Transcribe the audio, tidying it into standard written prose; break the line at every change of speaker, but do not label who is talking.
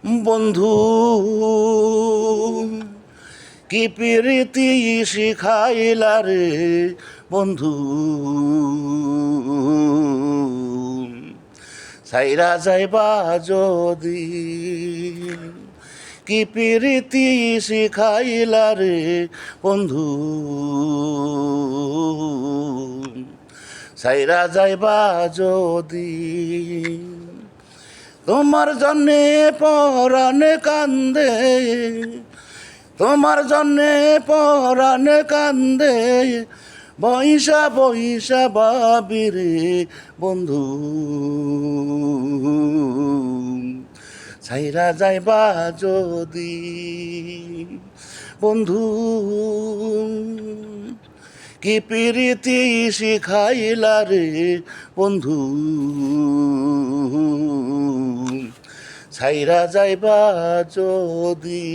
বন্ধু কি প্রীতি শিখাইলা রে বন্ধু, সাইরা যাইবা যদি কি প্রীতি শিখাইলা রে বন্ধু, সাইরা যাইবা যদি। তোমার জন্যে পরাণে কান্দে, তোমার জন্যে পরাণে কান্দে, বৈশা বৈশা বাবিরে বন্ধু, ছাইরা যাইবা যদি বন্ধু কি প্রীতি শিখাইলা রে বন্ধু, ছাইরা যাইবা যদি।